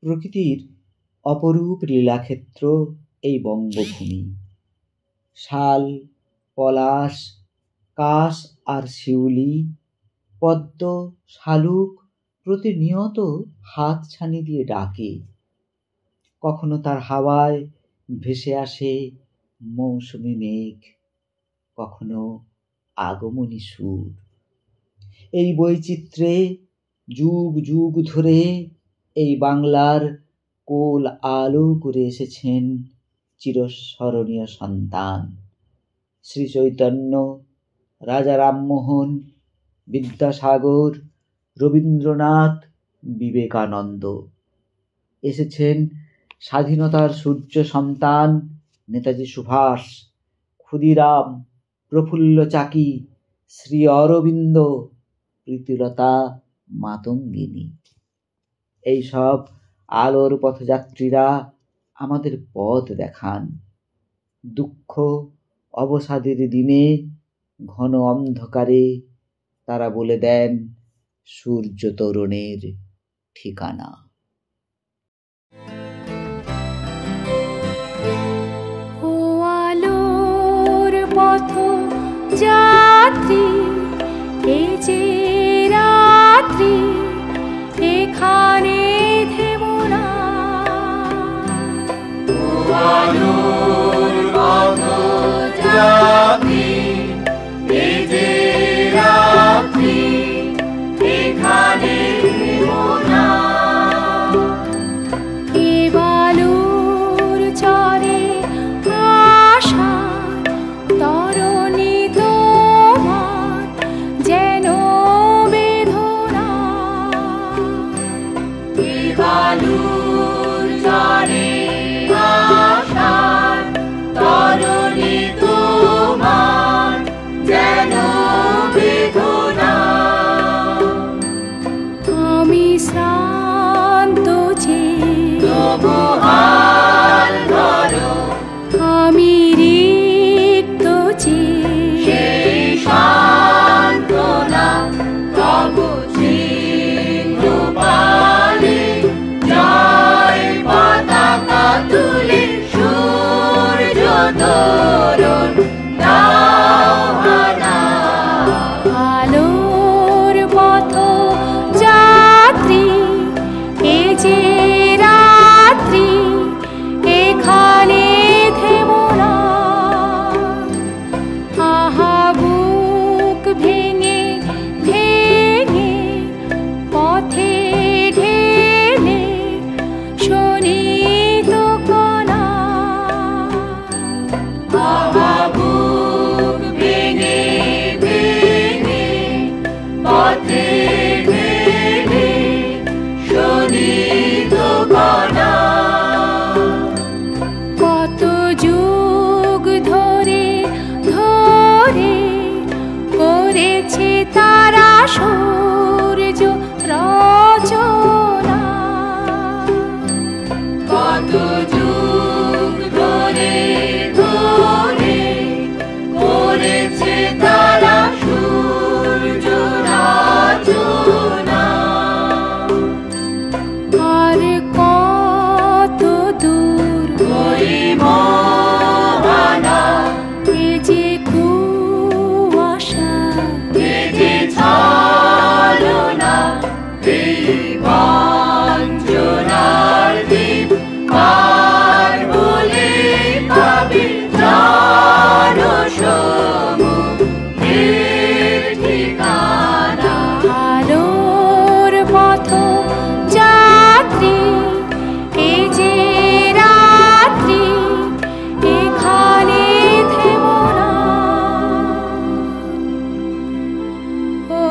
প্রকৃতির অপরূপ লীলাক্ষেত্র এই বঙ্গভূমি। শাল, পলাশ, কাশ আর শিউলি, পদ্ম, শালুক প্রতিনিয়ত হাতছানি দিয়ে ডাকে। কখনো তার হাওয়ায় ভেসে আসে মৌসুমী মেঘ, কখনো আগমনী সুর। এই বৈচিত্র্যে যুগ যুগ ধরে এই বাংলার কোল আলো করে এসেছেন চিরস্মরণীয় সন্তান শ্রী চৈতন্য, রাজা রামমোহন, বিদ্যাসাগর, রবীন্দ্রনাথ, বিবেকানন্দ। এসেছেন স্বাধীনতার সূর্য সন্তান নেতাজি সুভাষ, ক্ষুদিরাম, প্রফুল্ল চাকি, শ্রী অরবিন্দ, প্রীতিলতা, মাতঙ্গিনী। এইসব আলোর পথযাত্রীরা আমাদের পথ দেখান। দুঃখ অবসাদের দিনে ঘন অন্ধকারে তারা বলে দেন সূর্য তরুণের ঠিকানা। ও আলোর পথ যাত্রী, এই যে রাত্রি, এখানে থেমো না। ও আলোর পথ যাত্রী, এই যে রাত্রি, এখানে থেমো না। এ বালুর চরে আশা তরণী তোমার যেন বেদনা। এ বালুর চরে আশা তরণী তোমার যেন বেদনা। আমি শ্রান্ত যে তবু হাল ধরো, আমি রিক্ত যে সেই সান্ত্বনা তবু চিহ্ন পালে। জয় পতাকা তুলে সূর্য তরুণ দাও হানা। আলোর পথ যাত্রী, এ যে রাত্রি, এখানে থেমো না। আহা বুক ভেঙে ভেঙে পথে ঢেলে শোনিত কণা। আহা বুক ভেঙে ভেঙে পথে ঢেলে শোনিত কণা। কত যুগ ধরে ধরে করেছে তারা সূর্য রচনা। কত যুগ ধরে ধরে করেছে তারা সূর্য রচনা। আর কত দূর ওই মোহনা, এ যে কুয়াশা, এ যে ছলনা, এই বঞ্চনার দ্বীপ পার বলে পাবে জনসমূহের ঠিকানা। আলোর পথ যাত্রী, এ যে রাত্রি, এখানে থেমো না। ও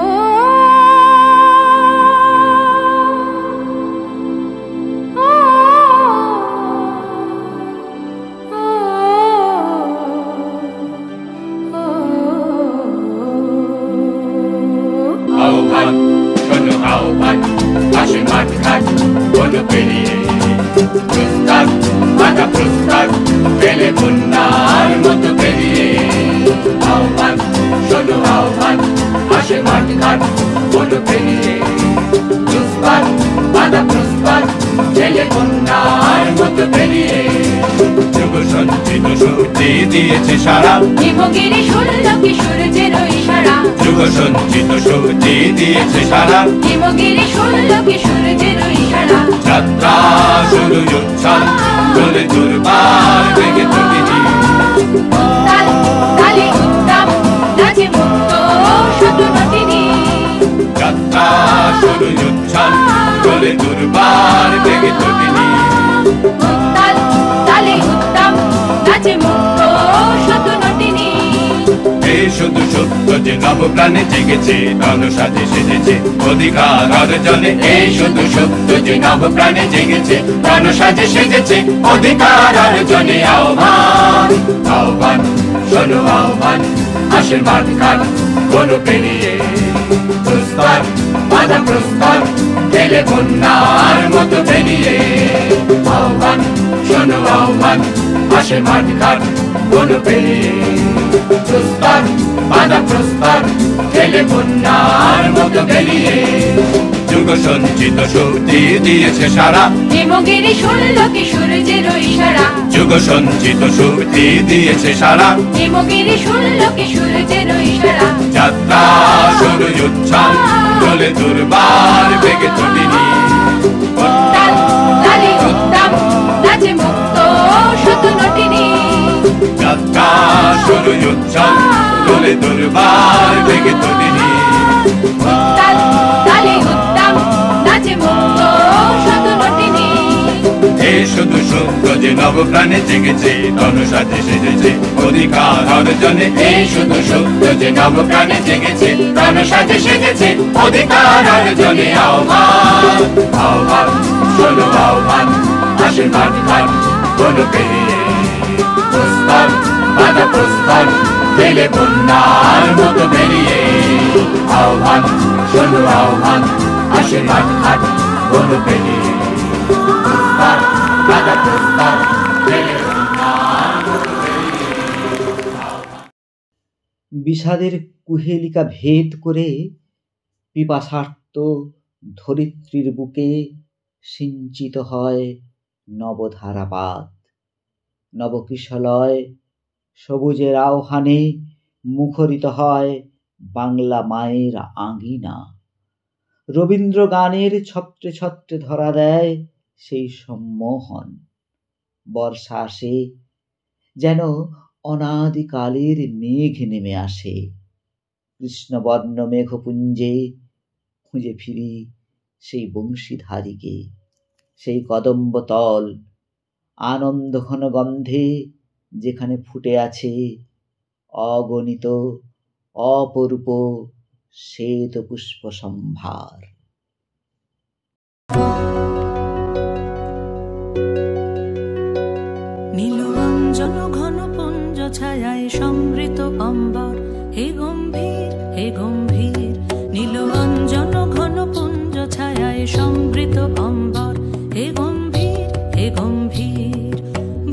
আহ্বান শোনো আহ্বান, আসে মাঠ ঘাট বলো পেরিয়ে প্রস্তাব, বাধা প্রস্তাব পেলে বন্যার মতো পেরিয়ে। আহ্বান শোনো আহ্বান, আসে মাঠ ঘাট বলো পেরিয়ে প্রস্তাব, বাধা প্রস্তাব ছেলে বন্যার মতো বেরিয়ে যুগ সঞ্চিত শক্তি দিয়েছে সারা হিমগিরি শুনল কি সূর্যের ইশারা যুগ সঞ্চিত শক্তি দিয়েছে সারা হিমগিরি শুনল কি সূর্যের ইশারা যাত্রা শুরু উচ্ছ্বাস চলে দুর্বার বেগে প্রতিদিন তাল তালে উত্তাপ নাচে মুক্ত শত নটিনী যাত্রা শুরু উচ্ছ্বাস চলে দুর্বার বেগে প্রতিদিন তাল তালে উত্তাপ নাচে মুক্ত শত নটিনী এই শুধু সত্য যে নবপ্রাণে জেগেছে রণ সাজে সেজেছে অধিকার অর্জনে এই শুধু সত্য যে নবপ্রাণে জেগেছে রণ সাজে সেজেছে অধিকার অর্জনে আহ্বান আহ্বান শোনো আহ্বান আশীর্বাদ খান বলো পেরিয়ে প্রস্তর বাধা প্রস্তর গেলে বন্যার মতো বেরিয়ে আহ্বান শোনো আহ্বান আশীর্বাদ খান বলো পেরিয়ে প্রস্তর বাধা প্রস্তর গেলে বন্যার মতো বেরিয়ে যুগ সঞ্চিত শক্তি দিয়েছে সারা হিমগিরি শুনল কি সূর্যের ইশারা যুগ সঞ্চিত শক্তি দিয়েছে সারা হিমগিরি শুনল কি সূর্যের ইশারা যাত্রা শুরু উচ্ছ্বাস চলে দুর্বার বেগে চলিনি তাল তালে উত্তাপ নাচে মুক্ত শত নটিনী যাত্রা শুরু উচ্ছ্বাস চলে দুর্বার বেগে চলিনি তাল তালে উত্তাপ নাচে মুক্ত শত নটিনী এ শুধু সত্য যে নবপ্রাণে জেগেছে রণ সাজে সেজেছে অধিকার অর্জনে এই শুধু সত্য যে নবপ্রাণে জেগেছে রণ সাজে সেজেছে অধিকার অর্জনে আহ্বান আহ্বান শোনো আহ্বান আশীর্বাদ খান বলো পেরিয়ে প্রস্তর বাধা প্রস্তর গেলে বন্যার মতো বেরিয়ে আহ্বান শোনো আহ্বান আশীর্বাদ খান বলো পেরিয়ে প্রস্তর বাধা প্রস্তর গেলে বন্যার মতো বেরিয়ে বিষাদের কুহেলিকা ভেদ করে পিপাসার্ত ধরিত্রীর বুকে সিঞ্চিত হয় নবধারাপাত নবকিশলয় সবুজের আহ্বানে মুখরিত হয় বাংলা মায়ের আঙিনা রবীন্দ্র গানের ছত্রে ছত্রে ধরা দেয় সেই সম্মোহন বর্ষা আসে যেন অনাদিকালের মেঘ নেমে আসে কৃষ্ণবর্ণ মেঘপুঞ্জে খুঁজে ফিরি সেই বংশীধারীকে সেই কদম্বতল আনন্দ ঘন গন্ধে যেখানে ফুটে আছে অগণিত অপরূপ শ্বেত পুষ্প সম্ভার। নীলরঞ্জন ঘন পুঞ্জ ছায়ায় সমৃত অম্বর হে গম্ভীর হে গম্ভীর নীলরঞ্জন ঘন পুঞ্জ ছায়ায় সমৃত অম্বর হে গম্ভীর হে গম্ভীর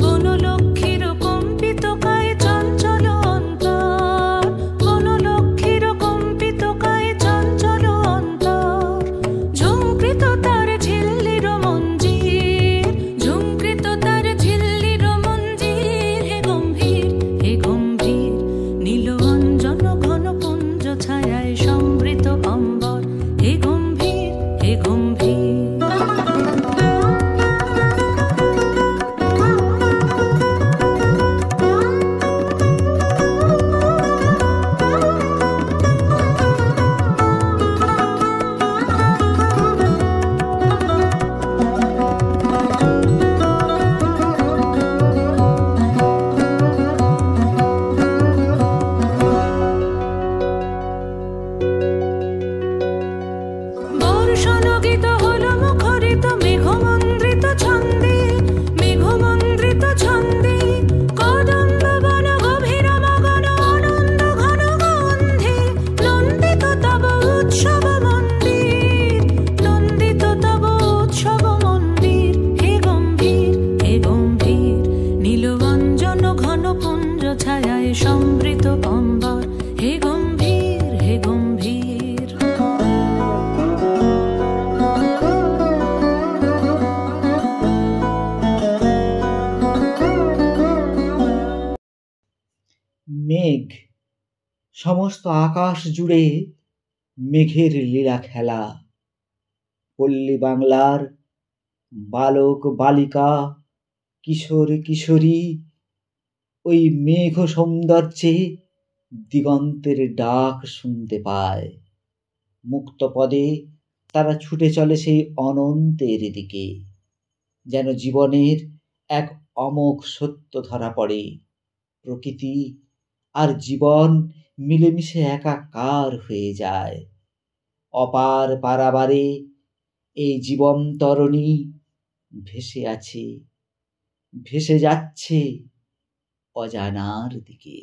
বনলক্ষ্মীর কম্পিত কায় চঞ্চল অন্তর বনলক্ষ্মীর কম্পিত কায় চঞ্চল অন্তর ঝুঁকৃত তার ঝিল্লির মঞ্জির ঝুঁকৃত তার ঝিল্লির মঞ্জির হে গম্ভীর নীল অঞ্জন ঘন পুঞ্জ ছায়ায় সমৃত অম্বর হে গম্ভীর হে গম্ভীর সমস্ত আকাশ জুড়ে মেঘের লীলা খেলা। পল্লী বাংলার বালক বালিকা কিশোর কিশোরী ওই মেঘ সৌন্দর্যে দিগন্তের ডাক শুনতে পায়। মুক্ত পদে তারা ছুটে চলে সেই অনন্তের দিকে, যেন জীবনের এক অমোঘ সত্য ধরা পড়ে। প্রকৃতি আর জীবন মিলেমিশে একাকার হয়ে যায়। অপার পারাবারে এই জীবন তরণী ভেসে আছে, ভেসে যাচ্ছে অজানার দিকে।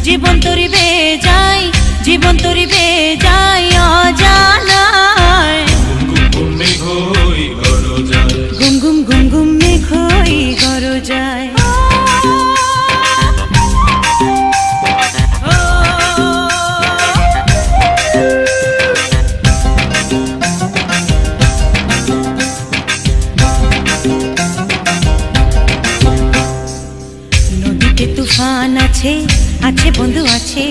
জীবন তরিবে যায়, জীবন তরিবে যায় অজানায়। ঘুম ঘুম ঘুম ঘুম মেঘ হই গরজায়। নদীতে তুফান আছে, আছে বন্ধু আছে।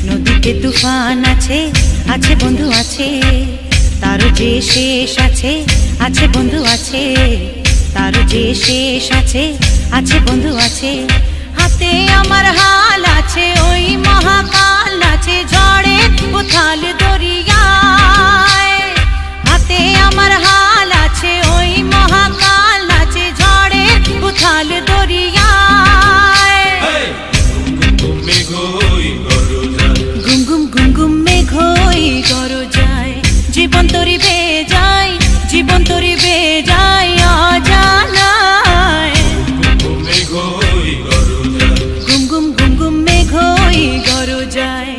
নদীতে তুফান আছে, আছে বন্ধু আছে। তার যে শেষ আছে, আছে বন্ধু আছে। তার যে শেষ আছে, আছে বন্ধু আছে। হাতে আমার হাল আছে, ওই মহাকাল আছে ঝড়ে উথাল দরিয়ায়। হাতে আমার হাল আছে, ওই মহাকাল আছে ঝড়ে উথাল দরিয়ায়। ঘুম ঘুম ঘুম ঘুম মেঘ হই গরজায়। জীবন তরিবে যায়, জীবন তরিবে যায় অজানায়। ঘুম ঘুম ঘুম ঘুম মেঘ হই গরজায়।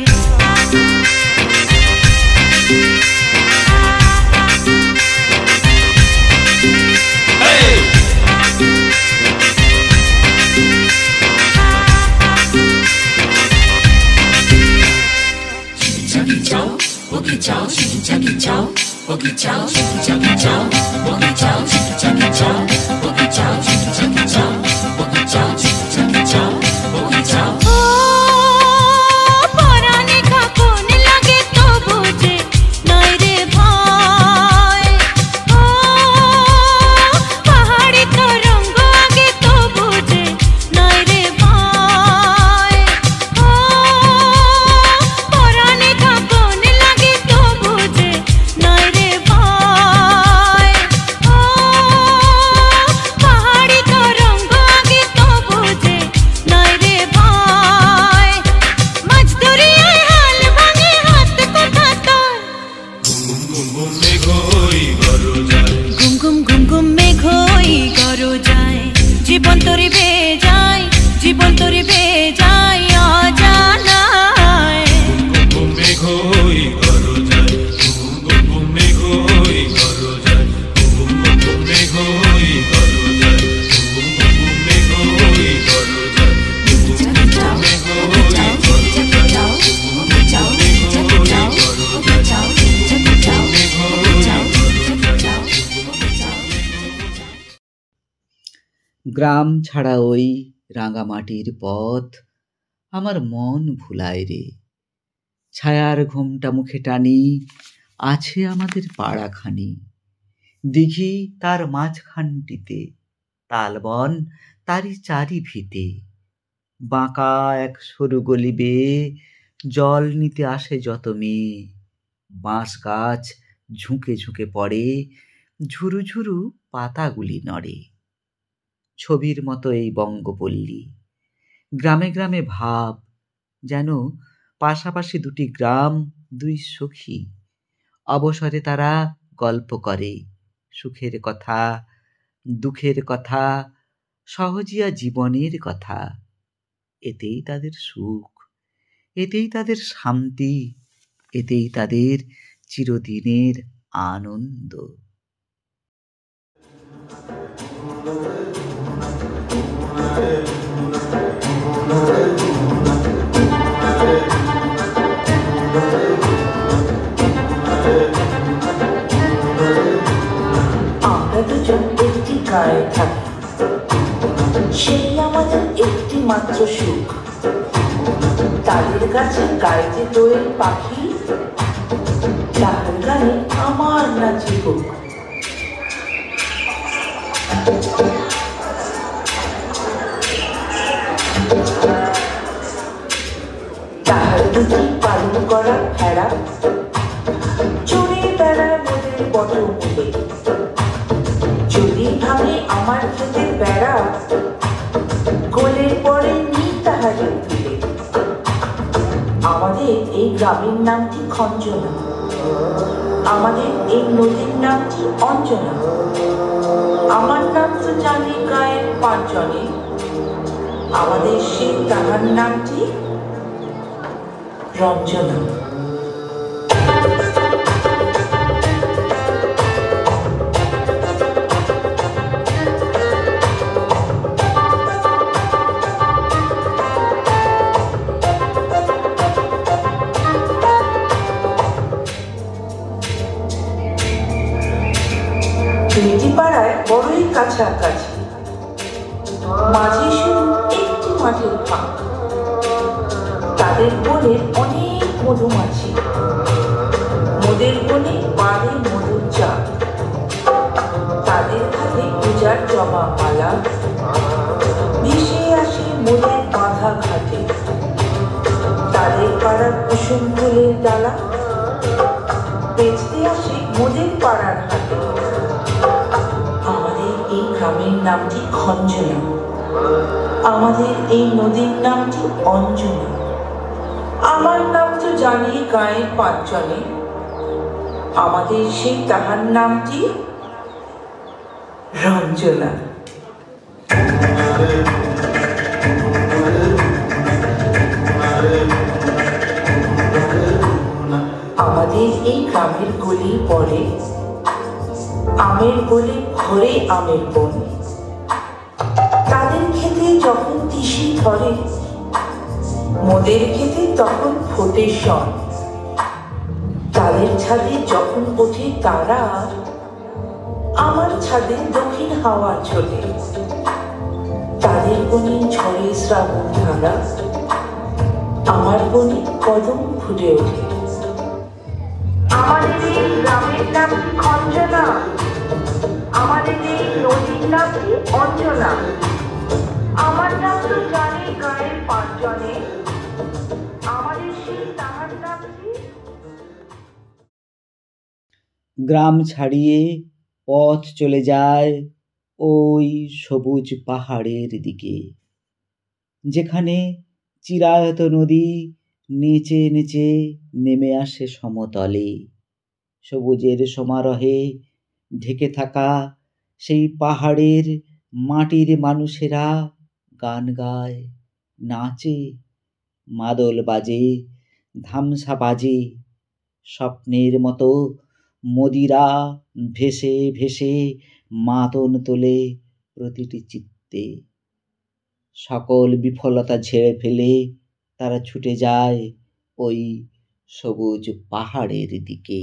জীবন তরিবে যায়, জীবন তরিবে যায় অজানায়। গ্রাম ছাড়া ওই রাঙামাটির পথ আমার মন ভুলায় রে। ছায়ার ঘোমটা মুখে টানি, আছে আমাদের পাড়াখানি, দিঘি তার মাঝখানটিতে, তালবন তারই চারি ভিতে। বাঁকা এক সরু গলি বেয়ে জল নিতে আসে যত মেয়ে। বাঁশ গাছ ঝুঁকে ঝুঁকে পড়ে, ঝুরু ঝুরু পাতাগুলি নড়ে। ছবির মতো এই বঙ্গপল্লী, গ্রামে গ্রামে ভাব, যেন পাশাপাশি দুটি গ্রাম, দুই সখী। অবসরে তারা গল্প করে সুখের কথা, দুঃখের কথা, সহজিয়া জীবনের কথা। এতেই তাদের সুখ, এতেই তাদের শান্তি, এতেই তাদের চিরদিনের আনন্দ। আমরা দুজন একটি গায়ে থাকি, সেই আমাদের একটি মাত্র সুখ। তাদের কাছে গাইতে দোয়েল পাখি, তাহার গানে আমার নাচে বুক। তাহার দুটি পালন করা ভেড়া চড়ে বেড়ায় মোদের বটমূলে। যদি ভাঙে আমার ক্ষেতের বেড়া, গোলের পরে নি তাহারে তুলে। আমাদের এই গ্রামের নামটি খঞ্জনা, আমাদের এই নদীর নামটি অঞ্জনা। আমার নাম তো জানি গায়ের পাঁচজনে, আমাদের সেই তাহার নামটি রঞ্জনা। পাড়ায় বড়ই কাছাকাছি, মাঝে শুধু একটি মাঠের ফাঁক। তাদের বনে অনেক মধুমাছি, মোদের বনে বাঁধে মধুর চাক। তাদের হাতে পূজার জমা মালা ভেসে আসে মোদের বাঁধা ঘাটে। তাদের পাড়ার কুসুম ফুলের ডালা বেচতে আসে মোদের পাড়ার হাটে। আমাদের এই গ্রামের নামটি খঞ্জনা, আমাদের এই নদীর নামটি অঞ্জনা। আমার নাম তো জানি গায়ের পাঁচজনে, আমাদের সেই তাহার নামটি রঞ্জনা। আমাদের এই গ্রামের গলি পরে আমের বলে ভরে আমের বন। তাদের খেতে যখন তিসি ধরে, মোদের খেতে তখন ফোটে শন। তাদের ছাদে যখন ওঠে তারা, আমার ছাদে দক্ষিণ হাওয়া ছোটে। তাদের বনে ঝরে শ্রাবণ ধারা, আমার বনে কদম ফুটে ওঠে। আমাদের এই গ্রামের নামটি খঞ্জনা, আমাদের এই নদীর নামটি অঞ্জনা। আমার নাম তো জানি গায়ের পাঁচজনে, আমাদের সেই তাহার নামটি। গ্রাম ছাড়িয়ে পথ চলে যায় ওই সবুজ পাহাড়ের দিকে, যেখানে চিরায়ত নদী নেচে নেচে নেমে আসে সমতলে। সবুজের সমারোহে ঢেকে থাকা সেই পাহাড়ের মাটির মানুষেরা গান গায়, নাচে, মাদল বাজে, ধামসা বাজে। স্বপ্নের মতো মদিরা ভেসে ভেসে মাতন তোলে প্রতিটি চিত্তে। সকল বিফলতা ঝেড়ে ফেলে তারা ছুটে যায় ওই সবুজ পাহাড়ের দিকে।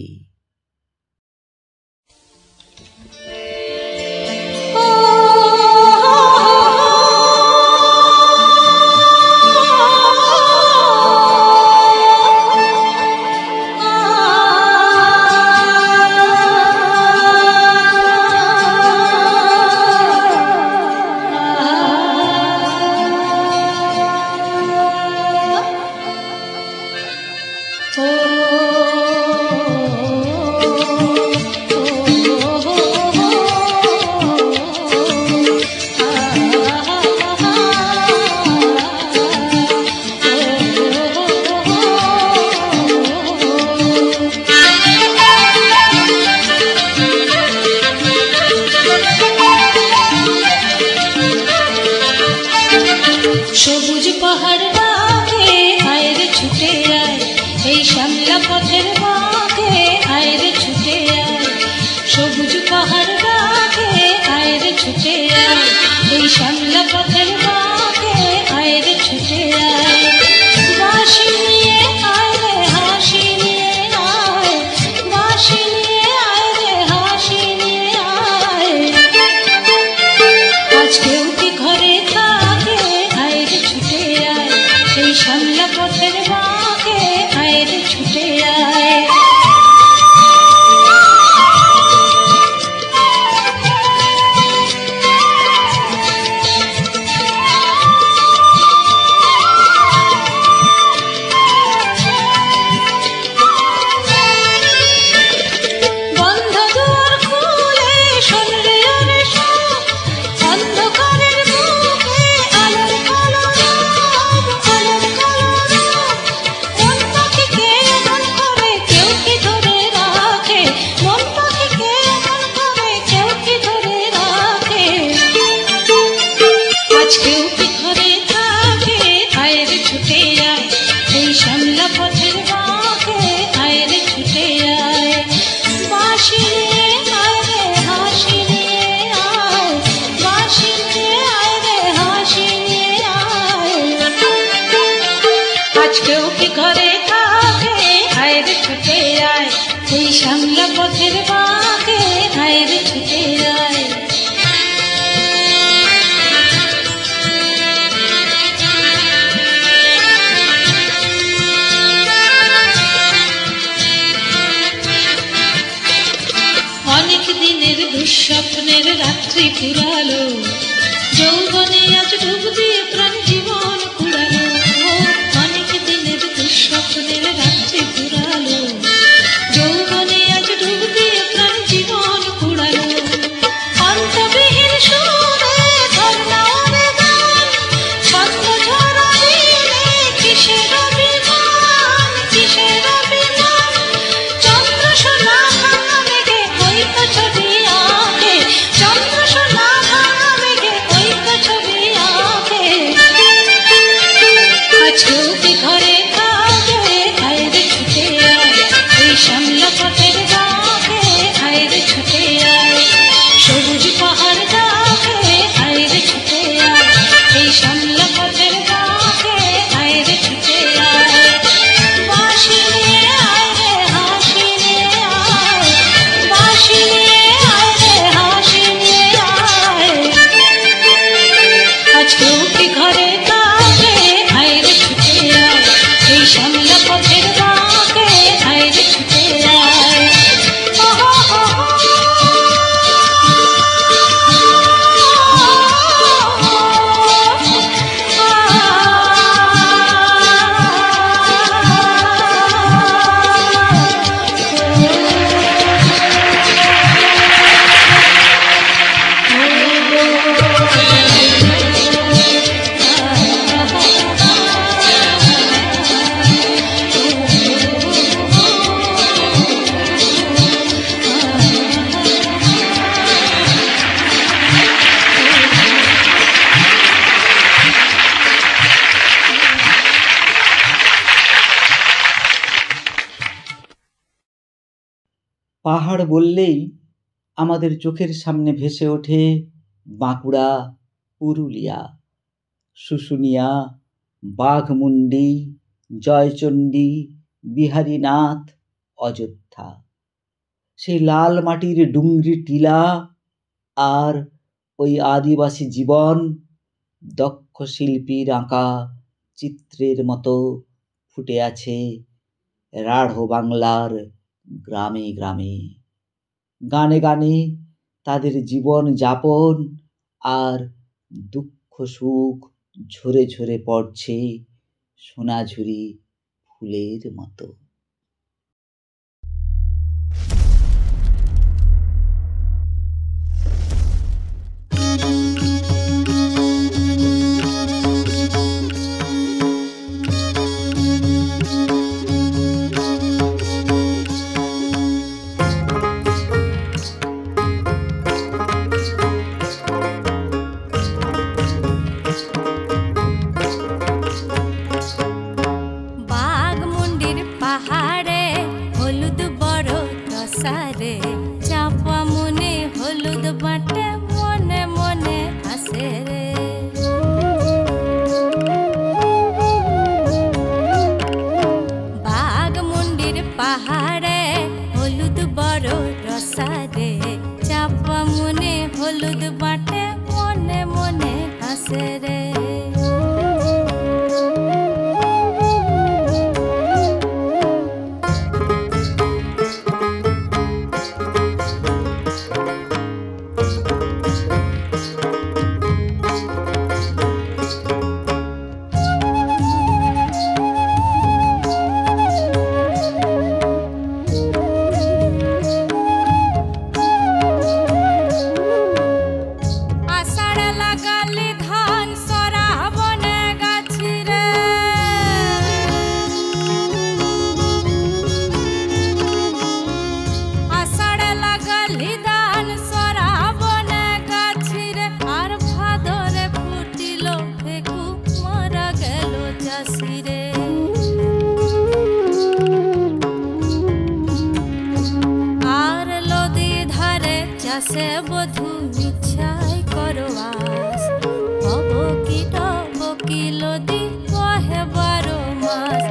সবুজ পাহাড় ডাকে আয় রে ছুটে আয়, এই শ্যামলা পথের বাঁকে আয় রে ছুটে আয়। সবুজ পাহাড় ডাকে আয় রে ছুটে আয়, এই শ্যামলা পথের বাঁকে আয় রে ছুটে আয়। বাঁশি নিয়ে আয় রে হাসি নিয়ে আয়, বাঁশি নিয়ে আয় রে হাসি নিয়ে আয়। আজকেও কি ঘরে থাকে আয় রে ছুটে আয়, এই শ্যামলা পথের বাঁকে আয় রে ছুটে আয়। আজকেও কি ঘরে থাকে আয় রে ছুটে আয়, এই শ্যামলা পথের বাঁকে আয় রে ছুটে আয়। অনেক দিনের দুঃস্বপ্নের রাত্রি ফুরালো, যৌবনে আজ ডুব দিয়ে প্রাণ জীবন কুড়ালো। অনেক দিনের দুঃস্বপ্নের রাত্রি ফুরালো, যৌবনে আজ ডুব দিয়ে প্রাণ জীবন কুড়ালো। অন্তবিহীন সুরে ধরনা রে গান, ছন্দ ঝরা দিনে কিসের অভিমান, কিসের অভিমান। চন্দ্র সোনা ভাঙা মেঘে ওই তো ছবি আঁকে, চন্দ্র সোনা ভাঙা মেঘে ওই তো ছবি আঁকে। আজকেও কি ঘরে থাকে আয় রে ছুটে আয়, এই শ্যামলা পথের বাঁকে আয় রে ছুটে আয়। সবুজ পাহাড় ডাকে আয় রে ছুটে আয়, এই শ্যামলা পথের বাঁকে আয় রে ছুটে আয়। বাঁশি নিয়ে আয় রে হাসি নিয়ে আয়, বাঁশি নিয়ে আয় রে হাসি নিয়ে আয়। আজকেও কি ঘরে থাকে আয় রে ছুটে আয়, এই শ্যামলা পথের বাঁকে আয় রে ছুটে আয়। পাহাড় বললেই আমাদের চোখের সামনে ভেসে ওঠে বাঁকুড়া, পুরুলিয়া, শুশুনিয়া, বাঘমুন্ডি, জয়চণ্ডী, বিহারীনাথ, অযোধ্যা। সেই লাল মাটির ডুংরি টিলা আর ওই আদিবাসী জীবন দক্ষ শিল্পীর আঁকা চিত্রের মতো ফুটে আছে রাঢ় বাংলার গ্রামে গ্রামে। গানে গানে তাদের জীবন যাপন আর দুঃখ সুখ ঝরে ঝরে পড়ছে সোনাঝুরি ফুলের মতো। আসি রে। আর নদী ধারে চাষে বধু ইচ্ছাই করো আস, বকি নদী বহে 12 মাস।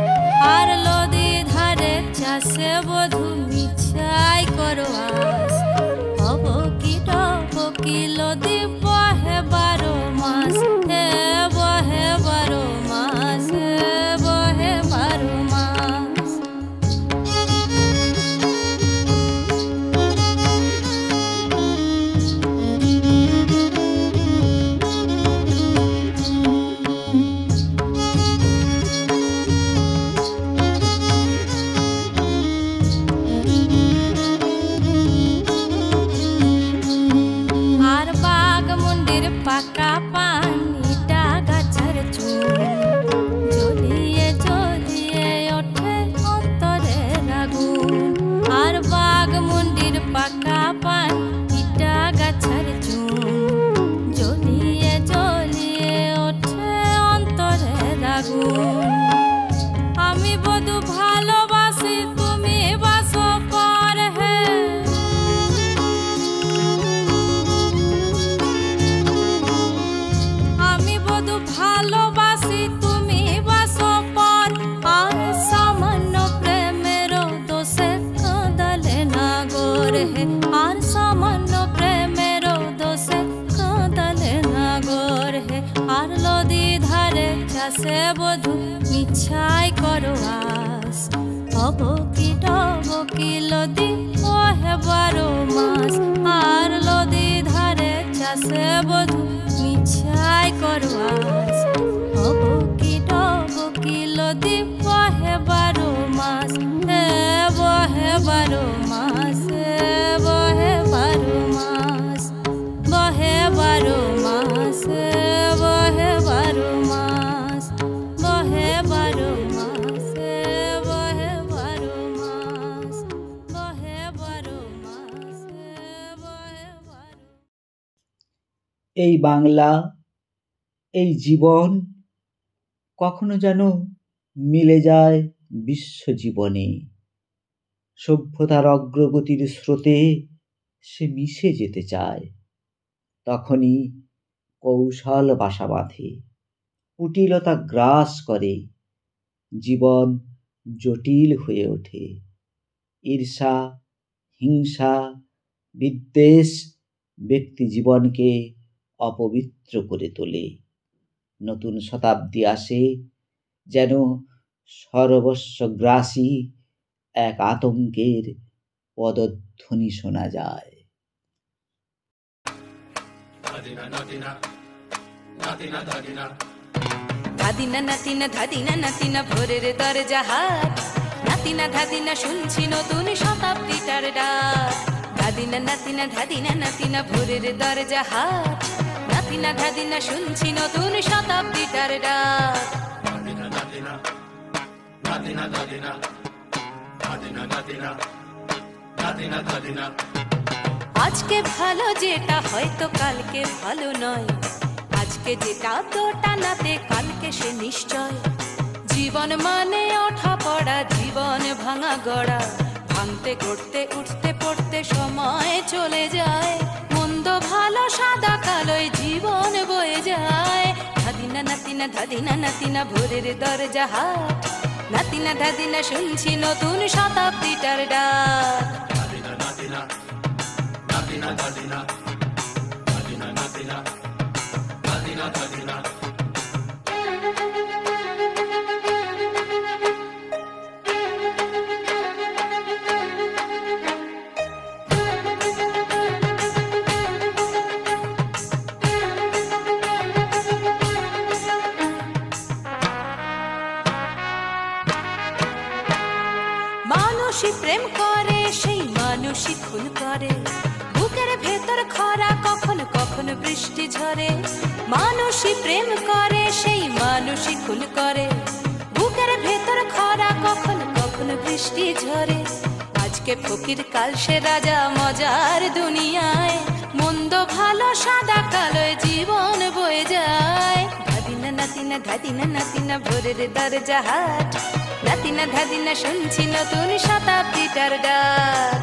আর নদী ধারে চাষে বধু ইচ্ছাই করো আস, বকি নদী বহে 12 মাস। বহে 12 মাস, বহে 12 মাস। আর বাঘমুন্ডির পাকা পানিটা গাছের চুল, জ্বলিয়ে জ্বলিয়ে ওঠে অন্তরের আগুন। আর বাঘমুন্ডির পাকা পানিটা গাছের চুল, জ্বলিয়ে জ্বলিয়ে ওঠে অন্তরের আগুন। আমি বধু ভালোবাসি, তুমি বাসো পর হে। আমি বধু ভালোবাসি, তুমি বাসো পর। আর সামান্য প্রেমের দোষে কাঁদালে না গোরে হে। আর সামান্য প্রেমের দোষে কাঁদালে না গোরে হে। আর নদী ধারে চাষে বধু ইচ্ছাই করো আস, বকি নদী বহে 12 মাস। আর নদী ধারে চাষে বধু ইচ্ছাই করো আস, বকি নদী বহে 12 মাস। বহে 12 মাস, বহে 12 মাস। বহে 12 মাস, বহে 12 মাস। বহে 12 মাস, বহে 12 মাস। বহে 12 মাস, বহে 12। এই বাংলা, এই জীবন কখনো যেন মিলে যায় বিশ্বজীবনে। সভ্যতার অগ্রগতির স্রোতে সে মিশে যেতে চায়। তখনই কৌশল বাসা বাঁধে, কুটিলতা গ্রাস করে, জীবন জটিল হয়ে ওঠে। ঈর্ষা, হিংসা, বিদ্বেষ ব্যক্তি জীবনকে অপবিত্র করে তোলে। নতুন শতাব্দী আসে, যেন সর্বস্বগ্রাসী এক আতঙ্কের পদধ্বনি শোনা যায়। ধাদিনা নাতিনা ধাদিনা নাতিনা ভোরের দরজা হাট, নাতিনা ধাদিনা শুনছি নতুন শতাব্দীটার ডাক। ধাদিনা নাতিনা ধাদিনা নাতিনা ভোরের দরজা হাট, নাতিনা ধাদিনা শুনছি নতুন শতাব্দীটার ডাক। আজকে ভালো যেটা হয়তো কালকে ভালো নয়, আজকে যেটা তো টানাতে কালকে সে নিশ্চয়। জীবন মানে ওঠা পড়া, জীবন ভাঙা গড়া, ভাঙতে গড়তে উঠতে পড়তে সময় চলে যায়। মন্দ ভালো সাদা কালোয় জীবন বয়ে যায়। ধাদিনা নাতিনা ধাদিনা নাতিনা ভোরের দরজা হাট, নাতিনা ধাদিনা শুনছি নতুন শতাব্দীটার ডাক। মানুষই প্রেম করে, সেই মানুষই খুন করে। বুকের ভেতর খরা, কখনো কখনো বৃষ্টি ঝরে। মানুষই প্রেম করে, সেই মানুষই খুন করে। বুকের ভেতর খরা, কখনো কখনো বৃষ্টি ঝরে। আজকে ফকির কাল সে রাজা মজার দুনিয়ায়। মন্দ ভালো সাদা কালোয় জীবন বয়ে যায়। ধাদিনা নাতিনা ধাদিনা নাতিনা ভোরের দরজা হাট, নাতিনা ধাদিনা শুনছি নতুন শতাব্দীটার ডাক।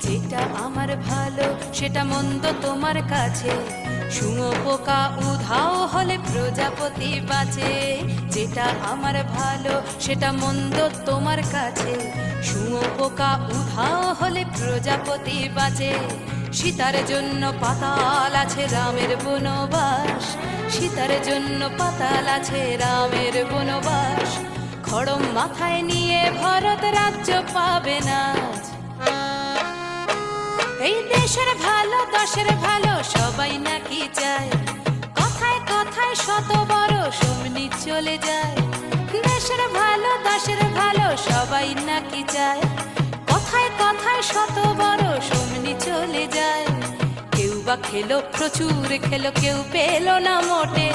যেটা আমার ভালো সেটা মন্দ তোমার কাছে, শুঁয়োপোকা উধাও হলে প্রজাপতি বাঁচে। যেটা আমার ভালো সেটা মন্দ তোমার কাছে, শুঁয়োপোকা উধাও হলে প্রজাপতি বাঁচে। সীতার জন্য পাতাল আছে রামের বনবাস, সীতার জন্য পাতাল আছে রামের বনবাস। খড়ম মাথায় নিয়ে ভরত রাজ্য পাবে না। এই দেশের ভালো দশের ভালো সবাই নাকি চায়, কথায় কথায় শত বড় সমনি চলে যায়। দেশের ভালো দশের ভালো সবাই নাকি চায়, কথায় কথায় শত বড় সমনি চলে যায়। কেউ বা খেলো প্রচুর খেলো, কেউ পেল না মোটে,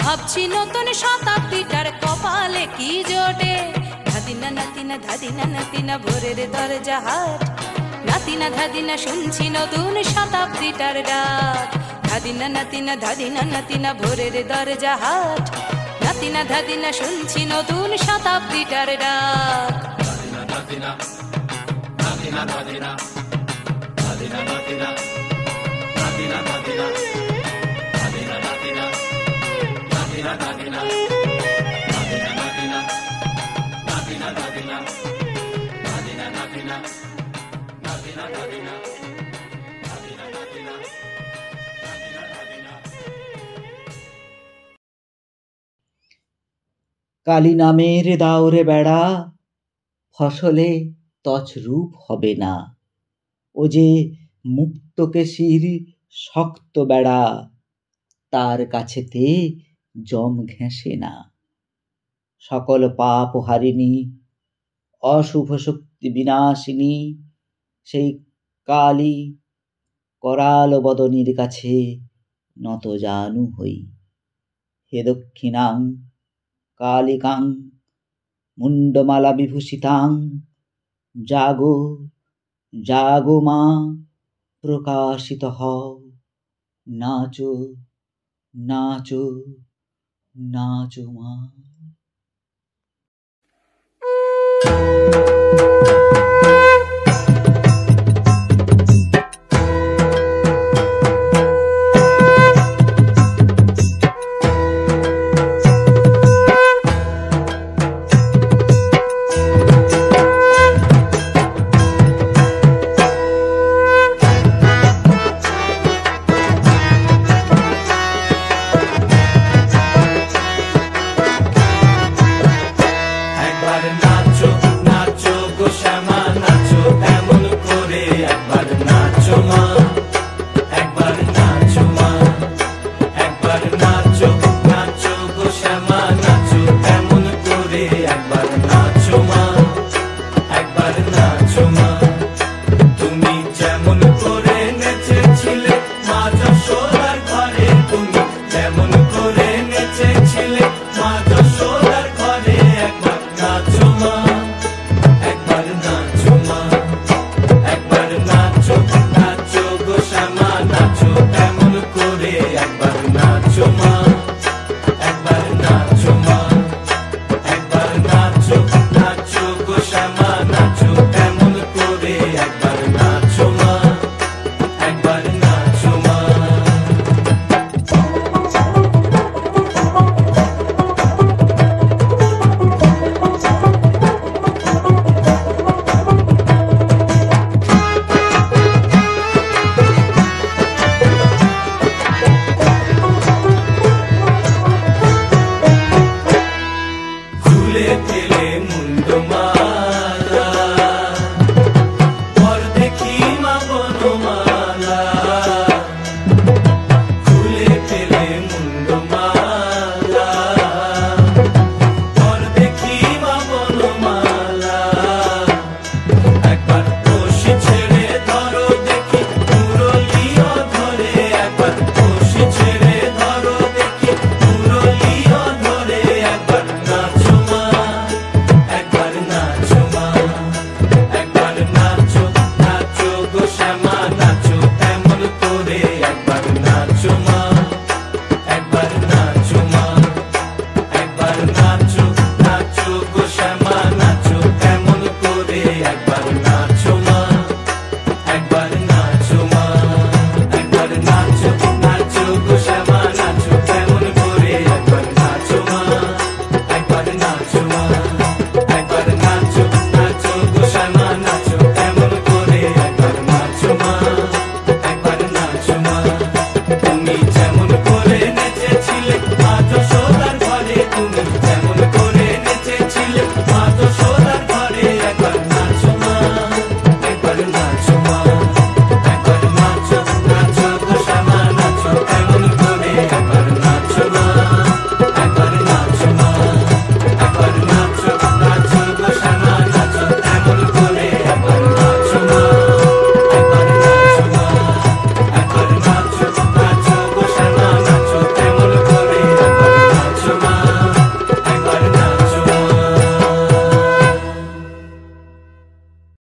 ভাবছি নতুন শতাব্দীটার কপালে কি জোটে। ধাদিনা নাতিনা ধাদিনা নাতিনা ভোরের দরজা হাট, নাতিনা ধাদিনা শুনছি নতুন শতাব্দীটার ডাক। ধাদিনা নাতিনা ধাদিনা নাতিনা ভোরের দরজা হাট, নাতিনা ধাদিনা শুনছি নতুন শতাব্দীটার ডাক। নাতিনা নাতিনা নাতিনা নাতিনা নাতিনা নাতিনা নাতিনা নাতিনা নাতিনা নাতিনা নাতিনা নাতিনা নাতিনা নাতিনা নাতিনা নাতিনা নাতিনা কালী নামের দাওরে বেড়া, ফসলে তছরূপ হবে না। ও যে মুক্তকেশীর শক্ত বেড়া, তার কাছেতে জম ঘেঁষে না। সকল পাপ হারিণী অশুভ শক্তি বিনাশিনী সেই কালী করাল বদনীর কাছে নত জানু হই। হে দক্ষিণাং কালিকাং মুন্ডমালা বিভূষিতাং, জাগো জাগো মা প্রকাশিত হও। নাচো নাচো নাচো মা।